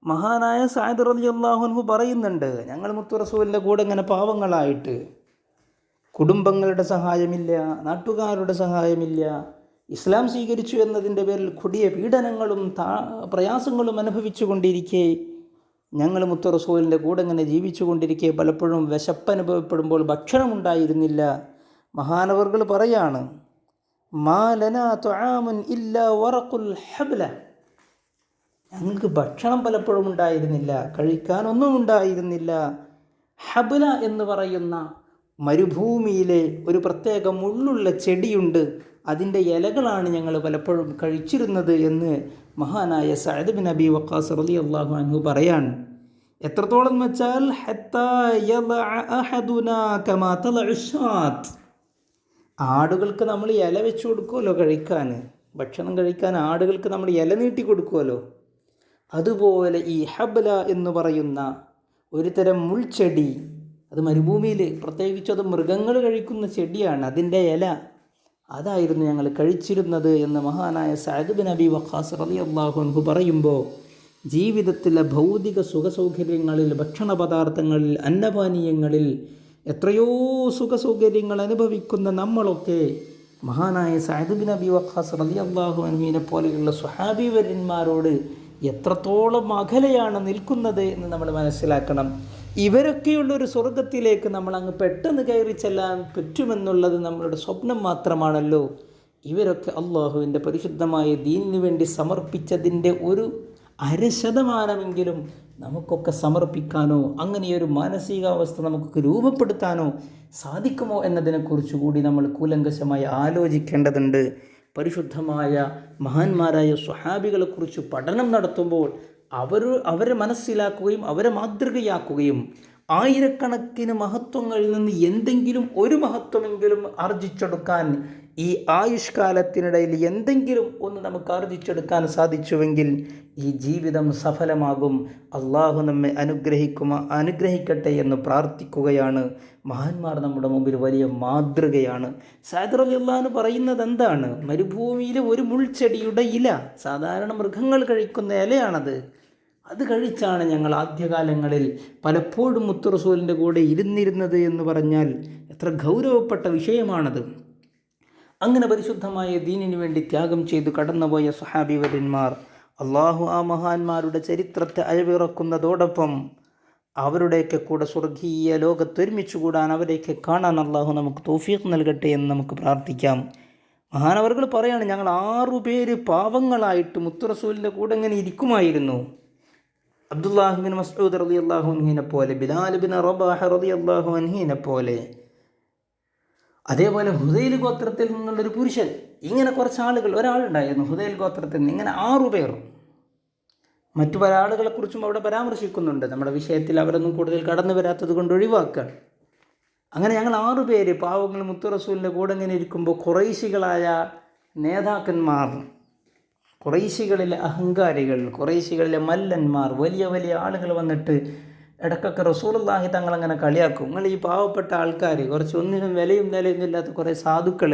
മഹാനായ സഅദ് റളിയല്ലാഹു അൻഹു പറയുന്നുണ്ട്, ഞങ്ങൾ മുത്തു റസൂലിൻ്റെ കൂടെ ഇങ്ങനെ പാവങ്ങളായിട്ട്, കുടുംബങ്ങളുടെ സഹായമില്ല, നാട്ടുകാരുടെ സഹായമില്ല, ഇസ്ലാം സ്വീകരിച്ചു എന്നതിൻ്റെ പേരിൽ കൊടിയ പീഡനങ്ങളും പ്രയാസങ്ങളും അനുഭവിച്ചു കൊണ്ടിരിക്കെ, ഞങ്ങൾ മുത്തു റസൂലിൻ്റെ കൂടെ ഇങ്ങനെ ജീവിച്ചു കൊണ്ടിരിക്കെ പലപ്പോഴും വിശപ്പനുഭവപ്പെടുമ്പോൾ ഭക്ഷണമുണ്ടായിരുന്നില്ല. മഹാനവർകൾ പറയാണ്, മാ ലനാ തുആമുൻ ഇല്ലാ വറഖുൽ ഹബ്ല, ഞങ്ങൾക്ക് ഭക്ഷണം പലപ്പോഴും ഉണ്ടായിരുന്നില്ല, കഴിക്കാനൊന്നും ഉണ്ടായിരുന്നില്ല. ഹബ്ല എന്ന് പറയുന്ന മരുഭൂമിയിലെ ഒരു പ്രത്യേക മുള്ളുള്ള ചെടിയുണ്ട്, അതിൻ്റെ ഇലകളാണ് ഞങ്ങൾ പലപ്പോഴും കഴിച്ചിരുന്നത് എന്ന് മഹാനായ സഅദ് ബിൻ അബി വഖാസ് റളിയല്ലാഹു അൻഹു പറയാൻ. എത്രത്തോളം വെച്ചാൽ ഹത്താ യളഅ അഹദുനാ കമാ തളഉ ശാത്ത്, ആടുകൾക്ക് നമ്മൾ ഇല വെച്ച് കൊടുക്കുമല്ലോ കഴിക്കാൻ, ഭക്ഷണം കഴിക്കാൻ ആടുകൾക്ക് നമ്മൾ ഇല നീട്ടി കൊടുക്കുമല്ലോ, അതുപോലെ ഈ ഹബ്ല എന്ന് പറയുന്ന ഒരു തരം മുൾച്ചെടി, അത് മരുഭൂമിയിൽ പ്രത്യേകിച്ച് അത് മൃഗങ്ങൾ കഴിക്കുന്ന ചെടിയാണ്, അതിൻ്റെ ഇല അതായിരുന്നു ഞങ്ങൾ കഴിച്ചിരുന്നത് എന്ന് മഹാനായ സഅദ് ബിൻ അബി വഖാസ് റളിയല്ലാഹു അൻഹു പറയുമ്പോൾ, ജീവിതത്തിലെ ഭൗതിക സുഖസൗകര്യങ്ങളിൽ, ഭക്ഷണ പദാർത്ഥങ്ങളിൽ, അന്നപാനീയങ്ങളിൽ എത്രയോ സുഖസൗകര്യങ്ങൾ അനുഭവിക്കുന്ന നമ്മളൊക്കെ മഹാനായ സഅദ് ബിൻ അബി വഖാസ് റളിയല്ലാഹു അൻഹുവിനെ പോലെയുള്ള സ്വഹാബിവര്യന്മാരോട് എത്രത്തോളം അകലെയാണ് നിൽക്കുന്നത് എന്ന് നമ്മൾ മനസ്സിലാക്കണം. ഇവരൊക്കെയുള്ളൊരു സ്വർഗത്തിലേക്ക് നമ്മൾ അങ്ങ് പെട്ടെന്ന് കയറി ചെല്ലാൻ പറ്റുമെന്നുള്ളത് നമ്മളുടെ സ്വപ്നം മാത്രമാണല്ലോ. ഇവരൊക്കെ അള്ളാഹുവിൻ്റെ പരിശുദ്ധമായ ദീനിനു വേണ്ടി സമർപ്പിച്ചതിൻ്റെ ഒരു 0.5% നമുക്കൊക്കെ സമർപ്പിക്കാനോ അങ്ങനെയൊരു മാനസികാവസ്ഥ നമുക്കൊക്കെ രൂപപ്പെടുത്താനോ സാധിക്കുമോ എന്നതിനെക്കുറിച്ച് കൂടി നമ്മൾ കൂലങ്കശമായി ആലോചിക്കേണ്ടതുണ്ട്. പരിശുദ്ധമായ മഹാന്മാരായ സ്വഹാബികളെക്കുറിച്ച് പഠനം നടത്തുമ്പോൾ അവരെ മനസ്സിലാക്കുകയും അവരെ മാതൃകയാക്കുകയും ആയിരക്കണക്കിന് മഹത്വങ്ങളിൽ നിന്ന് എന്തെങ്കിലും ഒരു മഹത്വമെങ്കിലും ആർജിച്ചെടുക്കാൻ, ഈ ആയുഷ്കാലത്തിനിടയിൽ എന്തെങ്കിലും ഒന്ന് നമുക്ക് ആർജിച്ചെടുക്കാൻ സാധിച്ചുവെങ്കിൽ ഈ ജീവിതം സഫലമാകും. അള്ളാഹു നമ്മെ അനുഗ്രഹിക്കട്ടെ എന്ന് പ്രാർത്ഥിക്കുകയാണ്. മഹാന്മാർ നമ്മുടെ മുമ്പിൽ വലിയ മാതൃകയാണ്. സഅദ് റളിയല്ലാഹു അൻഹു പറയുന്നത് എന്താണ്? മരുഭൂമിയിലെ ഒരു മുൾച്ചെടിയുടെ ഇല, സാധാരണ മൃഗങ്ങൾ കഴിക്കുന്ന ഇലയാണത്, അത് കഴിച്ചാണ് ഞങ്ങൾ ആദ്യകാലങ്ങളിൽ പലപ്പോഴും മുത്തു റസൂലിൻ്റെ കൂടെ ഇരുന്നിരുന്നത് എന്ന് പറഞ്ഞാൽ എത്ര ഗൗരവപ്പെട്ട വിഷയമാണത്. അങ്ങനെ പരിശുദ്ധമായ ദീനിനു വേണ്ടി ത്യാഗം ചെയ്തു കടന്നുപോയ സ്വഹാബിവര്യന്മാർ, അള്ളാഹു ആ മഹാന്മാരുടെ ചരിത്രത്തെ അയവിറക്കുന്നതോടൊപ്പം അവരുടെയൊക്കെ കൂടെ സ്വർഗീയ ലോകത്തൊരുമിച്ച് കൂടാൻ, അവരെയൊക്കെ കാണാൻ അള്ളാഹു നമുക്ക് തൗഫീഖ് നൽകട്ടെ എന്ന് നമുക്ക് പ്രാർത്ഥിക്കാം. മഹാനവറുകൾ പറയാണ്, ഞങ്ങൾ 6 പേര് പാവങ്ങളായിട്ട് മുത്തു റസൂലിൻ്റെ കൂടെ ഇങ്ങനെ ഇരിക്കുമായിരുന്നു. അബ്ദുല്ലാഹി ബിൻ മസ്ഊദ് റളിയല്ലാഹു അൻഹുവിനെ പോലെ, ബിലാൽ ബിൻ റബാഹ റളിയല്ലാഹു അൻഹുവിനെ പോലെ, അതേപോലെ ഹുദൈൽ ഗോത്രത്തിൽ നിന്നുള്ളൊരു പുരുഷൻ, ഇങ്ങനെ കുറച്ച് ആളുകൾ, ഒരാളുണ്ടായിരുന്നു ഹുദൈൽ ഗോത്രത്തിൽ നിന്ന്, ഇങ്ങനെ 6 പേർ. മറ്റു പല ആളുകളെക്കുറിച്ചും അവിടെ പരാമർശിക്കുന്നുണ്ട്. നമ്മുടെ വിഷയത്തിൽ അവരൊന്നും കൂടുതൽ കടന്നു വരാത്തത് കൊണ്ട് ഒഴിവാക്കുക. അങ്ങനെ ഞങ്ങൾ 6 പേര് പാവങ്ങൾ മുത്തു റസൂലിൻ്റെ കൂടെ ഇങ്ങനെ ഇരിക്കുമ്പോൾ ഖുറൈശികളായ നേതാക്കന്മാർ, ഖുറൈശികളിലെ അഹങ്കാരികൾ, ഖുറൈശികളിലെ മല്ലന്മാർ, വലിയ വലിയ ആളുകൾ വന്നിട്ട് ഇടയ്ക്കൊക്കെ റസൂലുള്ളാഹി തങ്ങളങ്ങനെ കളിയാക്കും. നിങ്ങൾ ഈ പാവപ്പെട്ട ആൾക്കാർ, കുറച്ച് ഒന്നിനും വിലയും നിലയൊന്നും ഇല്ലാത്ത കുറേ സാധുക്കൾ,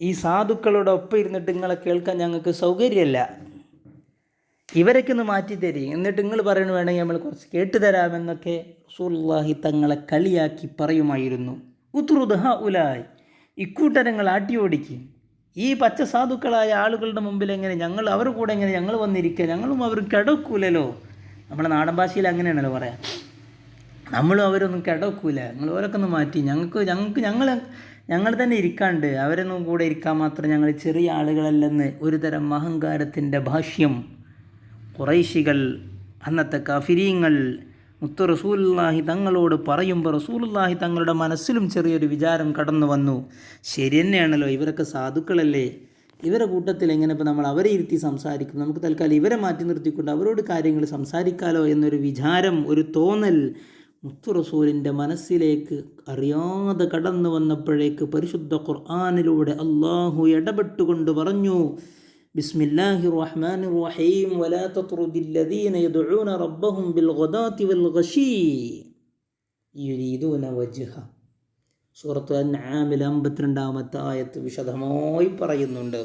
ഈ സാധുക്കളുടെ ഒപ്പം ഇരുന്നിട്ട് നിങ്ങളെ കേൾക്കാൻ ഞങ്ങൾക്ക് സൗകര്യമല്ല, ഇവരൊക്കെ ഒന്ന് മാറ്റിത്തരി, എന്നിട്ട് നിങ്ങൾ പറയണ വേണമെങ്കിൽ നമ്മൾ കുറച്ച് കേട്ടുതരാമെന്നൊക്കെ റസൂലുള്ളാഹി തങ്ങളെ കളിയാക്കി പറയുമായിരുന്നു. ഉത്റുദ് ഹഉലായ്, ഇക്കൂട്ടരങ്ങൾ ആട്ടിയോടിക്കും. ഈ പച്ച സാധുക്കളായ ആളുകളുടെ മുമ്പിൽ എങ്ങനെ ഞങ്ങൾ, അവരുടെ കൂടെ എങ്ങനെ ഞങ്ങൾ വന്നിരിക്കുക, ഞങ്ങളും അവർ കിടക്കൂലല്ലോ. നമ്മുടെ നാടൻ ഭാഷയിൽ അങ്ങനെയാണല്ലോ പറയാം. നമ്മളും അവരൊന്നും കിടക്കൂല. നിങ്ങൾ ഓരൊക്കെ ഒന്ന് മാറ്റി. ഞങ്ങൾ തന്നെ ഇരിക്കാണ്ട് അവരൊന്നും കൂടെ ഇരിക്കാൻ മാത്രം ഞങ്ങൾ ചെറിയ ആളുകളല്ലെന്ന് ഒരു തരം അഹങ്കാരത്തിൻ്റെ ഭാഷ്യം ഖുറൈശികൾ, അന്നത്തെ കാഫിരീങ്ങൾ മുത്തു റസൂലുള്ളാഹി തങ്ങളോട് പറയുമ്പോൾ റസൂലുള്ളാഹി തങ്ങളുടെ മനസ്സിലും ചെറിയൊരു വിചാരം കടന്നു വന്നു. ശരി തന്നെയാണല്ലോ, ഇവരൊക്കെ സാധുക്കളല്ലേ, ഇവരെ കൂട്ടത്തിൽ എങ്ങനെ ഇപ്പോൾ നമ്മൾ അവരെ ഇരുത്തി സംസാരിക്കും, നമുക്ക് തൽക്കാലം ഇവരെ മാറ്റി നിർത്തിക്കൊണ്ട് അവരോട് കാര്യങ്ങൾ സംസാരിക്കാലോ എന്നൊരു വിചാരം, ഒരു തോന്നൽ മുത്തു റസൂലിൻ്റെ മനസ്സിലേക്ക് അറിയാതെ കടന്നു വന്നപ്പോഴേക്ക് പരിശുദ്ധ ഖുർആനിലൂടെ അള്ളാഹു ഇടപെട്ടുകൊണ്ട് പറഞ്ഞു, ബിസ്മില്ലാഹിർ റഹ്മാനിർ റഹീം വലാ തത്റുദില്ലദീന യദ്ഊന റബ്ബഹും ബിൽഗദാതി വൽഗശീ യുരീദൂന വജ്ഹ. സൂറത്ത് അൻആമിൽ 52-ാമത്തെ ആയത്ത് വിശദമായി പറയുന്നുണ്ട്.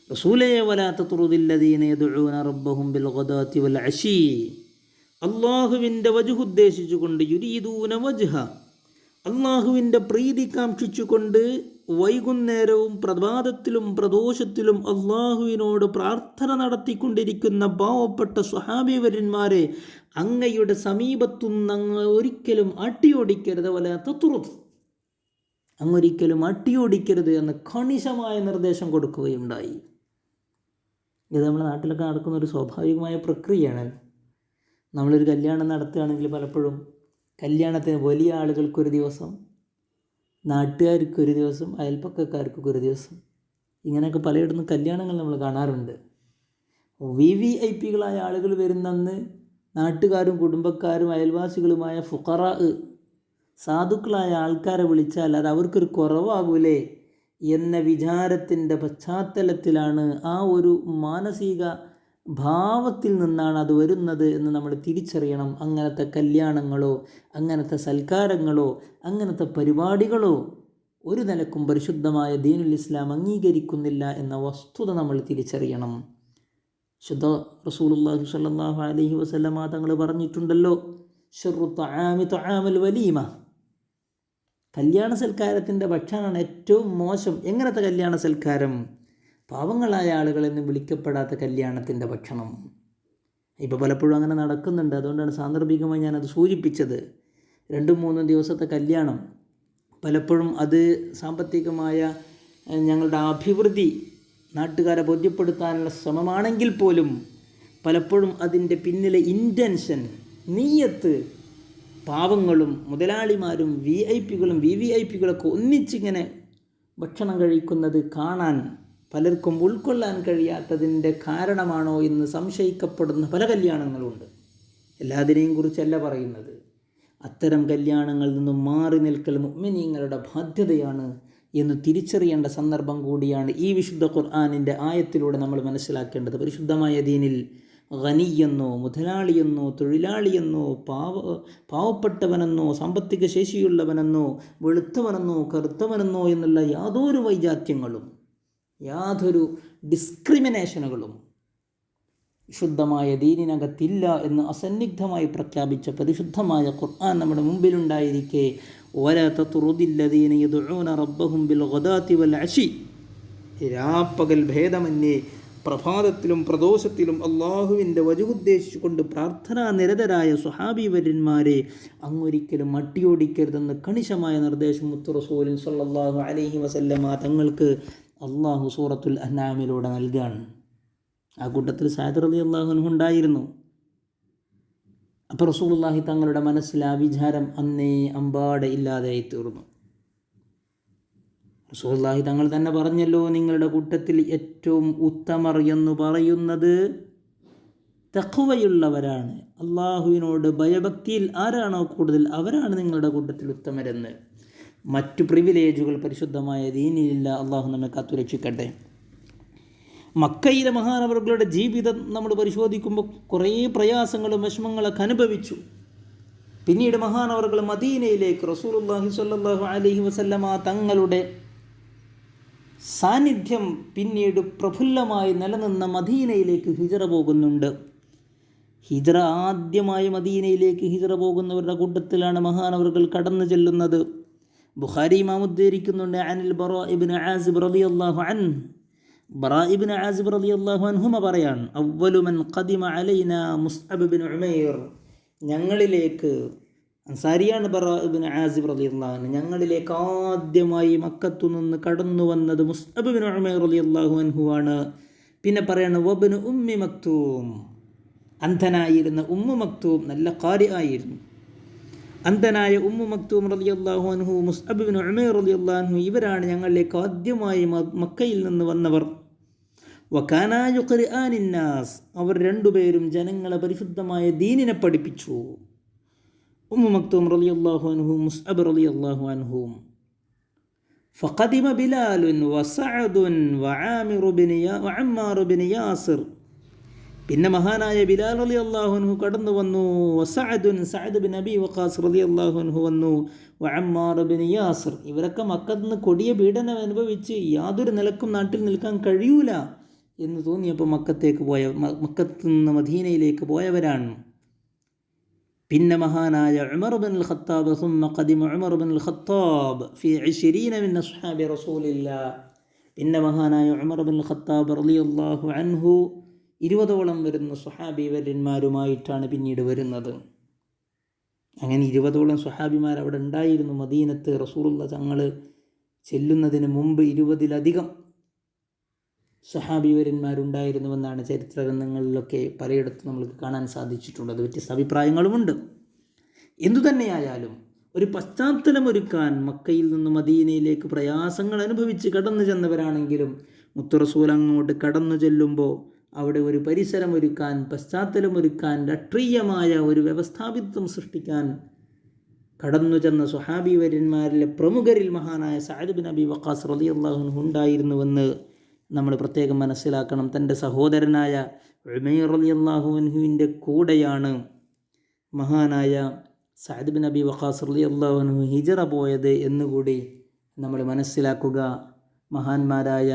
റസൂലേ വലാ തത്റുദില്ലദീന യദ്ഊന റബ്ബഹും ബിൽഗദാതി വൽഅശീ, അള്ളാഹുവിൻ്റെ വജ്ഹ് ഉദ്ദേശിച്ചുകൊണ്ട്, യുരീദൂന വജ്ഹ, അള്ളാഹുവിൻ്റെ പ്രീതി കാക്ഷിച്ചുകൊണ്ട് വൈകുന്നേരവും പ്രഭാതത്തിലും പ്രദോഷത്തിലും അള്ളാഹുവിനോട് പ്രാർത്ഥന നടത്തിക്കൊണ്ടിരിക്കുന്ന പാവപ്പെട്ട സ്വഹാബിവര്യന്മാരെ അങ്ങയുടെ സമീപത്തുനിന്ന് അങ്ങ് ഒരിക്കലും അട്ടിയോടിക്കരുത്, വല തത്റുദ്, അങ്ങൊരിക്കലും അട്ടിയോടിക്കരുത് എന്ന് കണിശമായ നിർദ്ദേശം കൊടുക്കുകയുണ്ടായി. ഇത് നമ്മുടെ നാട്ടിലൊക്കെ നടക്കുന്ന ഒരു സ്വാഭാവികമായ പ്രക്രിയയാണ്. നമ്മളൊരു കല്യാണം നടത്തുകയാണെങ്കിൽ പലപ്പോഴും കല്യാണത്തിന് വലിയ ആളുകൾക്കൊരു ദിവസം, നാട്ടുകാർക്കൊരു ദിവസം, അയൽപ്പക്കക്കാർക്കൊക്കെ ഒരു ദിവസം, ഇങ്ങനെയൊക്കെ പലയിടത്തും കല്യാണങ്ങൾ നമ്മൾ കാണാറുണ്ട്. VVIPകളായ ആളുകൾ വരുന്നന്ന് നാട്ടുകാരും കുടുംബക്കാരും അയൽവാസികളുമായ ഫുഖറാ, സാധുക്കളായ ആൾക്കാരെ വിളിച്ചാൽ അത് അവർക്കൊരു കുറവാകൂലേ എന്ന വിചാരത്തിൻ്റെ പശ്ചാത്തലത്തിലാണ്, ആ ഒരു മാനസിക ഭാവത്തിൽ നിന്നാണ് അത് വരുന്നത് എന്ന് നമ്മൾ തിരിച്ചറിയണം. അങ്ങനത്തെ കല്യാണങ്ങളോ അങ്ങനത്തെ സൽക്കാരങ്ങളോ അങ്ങനത്തെ പരിപാടികളോ ഒരു നിലക്കും പരിശുദ്ധമായ ദീനുൽ ഇസ്ലാം അംഗീകരിക്കുന്നില്ല എന്ന വസ്തുത നമ്മൾ തിരിച്ചറിയണം. ശുദ്ധ റസൂലുള്ളാഹി സ്വല്ലല്ലാഹു അലൈഹി വസല്ലമ തങ്ങൾ പറഞ്ഞിട്ടുണ്ടല്ലോ, ശർറു തആമി തആമുൽ വലീമ, കല്യാണ സൽക്കാരത്തിൻ്റെ ഭക്ഷണമാണ് ഏറ്റവും മോശം. എങ്ങനത്തെ കല്യാണ സൽക്കാരം? പാവങ്ങളായ ആളുകളെന്ന് വിളിക്കപ്പെടാത്ത കല്യാണത്തിൻ്റെ ഭക്ഷണം. ഇപ്പോൾ പലപ്പോഴും അങ്ങനെ നടക്കുന്നുണ്ട്. അതുകൊണ്ടാണ് സാന്ദർഭികമായി ഞാനത് സൂചിപ്പിച്ചത്. 2-3 ദിവസത്തെ കല്യാണം, പലപ്പോഴും അത് സാമ്പത്തികമായ ഞങ്ങളുടെ അഭിവൃദ്ധി നാട്ടുകാരെ ബോധ്യപ്പെടുത്താനുള്ള ശ്രമമാണെങ്കിൽ പോലും പലപ്പോഴും അതിൻ്റെ പിന്നിലെ ഇൻറ്റൻഷൻ, നീയത്ത്, പാവങ്ങളും മുതലാളിമാരും VIPകളും VVIPകളൊക്കെ ഒന്നിച്ചിങ്ങനെ ഭക്ഷണം കഴിക്കുന്നത് കാണാൻ പലർക്കും ഉൾക്കൊള്ളാൻ കഴിയാത്തതിൻ്റെ കാരണമാണോ എന്ന് സംശയിക്കപ്പെടുന്ന പല കല്യാണങ്ങളുണ്ട്. എല്ലാതിനെയും കുറിച്ചല്ല പറയുന്നത്. അത്തരം കല്യാണങ്ങളിൽ നിന്നും മാറി നിൽക്കൽ മുഅ്മിനീങ്ങളുടെ ബാധ്യതയാണ് എന്ന് തിരിച്ചറിയേണ്ട സന്ദർഭം കൂടിയാണ് ഈ വിശുദ്ധ ഖുർആനിൻ്റെ ആയത്തിലൂടെ നമ്മൾ മനസ്സിലാക്കേണ്ടത്. പരിശുദ്ധമായ ദീനിൽ ഖനിയെന്നോ മുതലാളിയെന്നോ തൊഴിലാളിയെന്നോ പാവപ്പെട്ടവനെന്നോ സാമ്പത്തിക ശേഷിയുള്ളവനെന്നോ വെളുത്തവനെന്നോ കറുത്തവനെന്നോ എന്നുള്ള യാതൊരു വൈജാത്യങ്ങളും യാതൊരു ഡിസ്ക്രിമിനേഷനുകളും വിശുദ്ധമായ ദീനിനകത്തില്ല എന്ന് അസന്നിഗ്ധമായി പ്രഖ്യാപിച്ച പരിശുദ്ധമായ ഖുർആൻ നമ്മുടെ മുമ്പിലുണ്ടായിരിക്കെ, വലാ തത്റുദില്ലദീന യദ്ഊന റബ്ബഹും ബിൽഗദാതി വൽഅശി, രാപ്പകൽ ഭേദമന്യേ പ്രഭാതത്തിലും പ്രദോഷത്തിലും അള്ളാഹുവിൻ്റെ വജ്ഹ് ഉദ്ദേശിച്ചുകൊണ്ട് പ്രാർത്ഥനാ നിരതരായ സ്വഹാബിവര്യന്മാരെ അങ്ങൊരിക്കലും അട്ടിയോടിക്കരുതെന്ന് കണിശമായ നിർദ്ദേശം മുത്ത് റസൂൽ സ്വല്ലല്ലാഹു അലൈഹി വസല്ലമ തങ്ങൾക്ക് അള്ളാഹു സൂറത്തുൽ അൻആമിലൂടെ നൽകുകയാണ്. ആ കൂട്ടത്തിൽ സഅദ് റളിയല്ലാഹു അൻഹു ഉണ്ടായിരുന്നു. അപ്പോൾ റസൂലുള്ളാഹി തങ്ങളുടെ മനസ്സിൽ ആ വിചാരം അന്നേ അമ്പാടെ ഇല്ലാതെയായി തീർന്നു. റസൂലുള്ളാഹി തങ്ങൾ തന്നെ പറഞ്ഞല്ലോ, നിങ്ങളുടെ കൂട്ടത്തിൽ ഏറ്റവും ഉത്തമർ എന്ന് പറയുന്നത് തഖ്വയുള്ളവരാണ്, അള്ളാഹുവിനോട് ഭയഭക്തിയിൽ ആരാണോ കൂടുതൽ അവരാണ് നിങ്ങളുടെ കൂട്ടത്തിൽ ഉത്തമരെന്ന്. മറ്റു പ്രിവിലേജുകൾ പരിശുദ്ധമായ ദീനിലില്ല. അള്ളാഹു നമ്മെ കാത്തുരക്ഷിക്കട്ടെ. മക്കയിലെ മഹാനവറുകളുടെ ജീവിതം നമ്മൾ പരിശോധിക്കുമ്പോൾ കുറേ പ്രയാസങ്ങളും വിഷമങ്ങളൊക്കെ അനുഭവിച്ചു. പിന്നീട് മഹാനവറുകൾ മദീനയിലേക്ക് റസൂലുള്ളാഹി സ്വല്ലല്ലാഹു അലൈഹി വസല്ലമ തങ്ങളുടെ സാന്നിധ്യം പിന്നീട് പ്രഫുല്ലമായി നിലനിന്ന മദീനയിലേക്ക് ഹിജറ പോകുന്നുണ്ട്. ഹിജറ ആദ്യമായി മദീനയിലേക്ക് ഹിജറ പോകുന്നവരുടെ കൂട്ടത്തിലാണ് മഹാനവറുകൾ കടന്നു ചെല്ലുന്നത്. ബുഖാരി ഇമാം ഉദ്ധരിക്കുന്നുണ്ട്, അനിൽ ബറാ ഇബ്നു ആസിബ് റളിയല്ലാഹു അൻഹു, ബറാ ഇബ്നു ആസിബ് റളിയല്ലാഹു അൻഹുമ പറയാൻ, അവ്വലു മൻ ഖദിമ അലൈനാ മുസ്അബ് ഇബ്നു ഉമൈർ, ഞങ്ങളിലേക്ക് അൻസാരിയാണ് ബറാ ഇബ്നു ആസിബ് റളിയല്ലാഹു അൻഹു. ഞങ്ങളിലേക്ക് ആദ്യമായി മക്കത്തു നിന്ന് കടന്നു വന്നത് മുസ്അബ് ഇബ്നു ഉമൈർ റളിയല്ലാഹു അൻഹു ആണ്. പിന്നെ പറയണം വബ്നു ഉമ്മി മക്തൂം, അന്ധനായിരുന്ന ഉമ്മു മക്തൂം, നല്ല ഖാരി ആയിരുന്നു. അന്ധനായ ഉമ്മു മക്തൂം റളിയല്ലാഹു അൻഹു, മുസ്അബ് ഇബ്നു ഉമൈർ റളിയല്ലാഹു അൻഹു, ഇവരാണ് ഞങ്ങളിലേക്ക് ആദ്യമായി മക്കയിൽ നിന്ന് വന്നവർ. വകാനാ യുഖ്രിആനിൻ നാസ്, അവർ രണ്ടുപേരും ജനങ്ങളെ പരിശുദ്ധമായ ദീനിനെ പഠിപ്പിച്ചു. ഉമ്മു മക്തൂം റളിയല്ലാഹു അൻഹു, മുസ്അബ് റളിയല്ലാഹു അൻഹു. ഫഖദിമ ബിലാലുൻ വസഅദുൻ വആമിർ വഅമ്മാർ ബിൻ യാസിർ, പിന്നെ മഹാനായ ബിലാൽ റളിയല്ലാഹു അൻഹു കടന്നു വന്നു. വസഅദുൻ, സഅദ് ബിൻ അബി വഖാസ് റളിയല്ലാഹു അൻഹു വന്നു. വഅമ്മാർ ബിൻ യാസിർ, ഇവരൊക്കെ മക്കത്ത് നിന്ന് കൊടിയ പീഡനം അനുഭവിച്ച് യാതൊരു നിലക്കും നാട്ടിൽ നിൽക്കാൻ കഴിയൂല എന്ന് തോന്നിയപ്പോൾ മക്കത്ത് നിന്ന് മദീനയിലേക്ക് പോയവരാണ്. പിന്നെ മഹാനായ ഉമർ ബിൻ അൽ ഖത്താബ്, സുമ്മ ഖദിമ ഉമർ ബിൻ അൽ ഖത്താബ് ഫി 20 മിൻ അസ്ഹാബി റസൂലില്ലാഹ്, പിന്നെ മഹാനായ ഉമർ ബിൻ അൽ ഖത്താബ് റളിയല്ലാഹു അൻഹു 20ഓളം വരുന്ന സ്വഹാബിവര്യന്മാരുമായിട്ടാണ് പിന്നീട് വരുന്നത്. അങ്ങനെ 20ഓളം സ്വഹാബിമാർ അവിടെ ഉണ്ടായിരുന്നു മദീനത്ത്. റസൂലുള്ളാഹി തങ്ങൾ ചെല്ലുന്നതിന് മുമ്പ് 20ലധികം സ്വഹാബിവര്യന്മാരുണ്ടായിരുന്നുവെന്നാണ് ചരിത്ര ഗ്രന്ഥങ്ങളിലൊക്കെ പലയിടത്തും നമുക്ക് കാണാൻ സാധിച്ചിട്ടുണ്ട്. അത് വ്യത്യസ്ത അഭിപ്രായങ്ങളുമുണ്ട്. എന്തുതന്നെയായാലും ഒരു പശ്ചാത്തലമൊരുക്കാൻ മക്കയിൽ നിന്ന് മദീനയിലേക്ക് പ്രയാസങ്ങൾ അനുഭവിച്ച് കടന്നു ചെന്നവരാണെങ്കിലും മുത്ത് റസൂൽ അങ്ങോട്ട് കടന്നു ചെല്ലുമ്പോൾ അവിടെ ഒരു പരിസരമൊരുക്കാൻ, പശ്ചാത്തലമൊരുക്കാൻ, രാഷ്ട്രീയമായ ഒരു വ്യവസ്ഥാപിത്വം സൃഷ്ടിക്കാൻ കടന്നു ചെന്ന സ്വഹാബിവര്യന്മാരിലെ പ്രമുഖരിൽ മഹാനായ സഅദ് ബിൻ അബി വഖാസ് റളിയല്ലാഹു അൻഹു ഉണ്ടായിരുന്നുവെന്ന് നമ്മൾ പ്രത്യേകം മനസ്സിലാക്കണം. തൻ്റെ സഹോദരനായ ഉമൈർ റളിയല്ലാഹു അൻഹുവിൻ്റെ കൂടെയാണ് മഹാനായ സഅദ് ബിൻ അബി വഖാസ് റളിയല്ലാഹു അൻഹു ഹിജറ പോയത് എന്നുകൂടി നമ്മൾ മനസ്സിലാക്കുക. മഹാന്മാരായ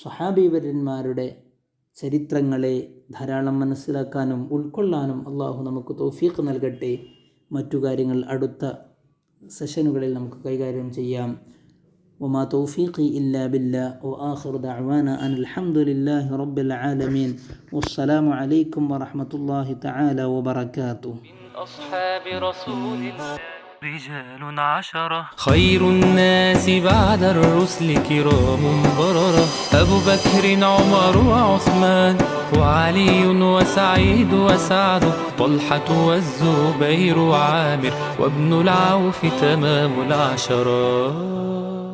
സ്വഹാബിവര്യന്മാരുടെ ചരിത്രങ്ങളെ ധാരാളം മനസ്സിലാക്കാനും ഉൾക്കൊള്ളാനും അള്ളാഹു നമുക്ക് തൗഫീഖ് നൽകട്ടെ. മറ്റു കാര്യങ്ങൾ അടുത്ത സെഷനുകളിൽ നമുക്ക് കൈകാര്യം ചെയ്യാം. വമാ തൗഫീഖി ഇല്ലാ ബില്ലാഹ് വആഖിറു ദഅവാനാ അനിൽ ഹംദുലില്ലാഹി റബ്ബിൽ ആലമീൻ. വസ്സലാമു അലൈക്കും വറഹ്മത്തുള്ളാഹി തആല വബറകാതുഹു. أصحاب رسول الله رجال 10 خير الناس بعد الرسل كرام بررة أبو بكر عمر وعثمان وعلي وسعيد وسعد طلحة والزبير وعامر وابن العوف تمام 10.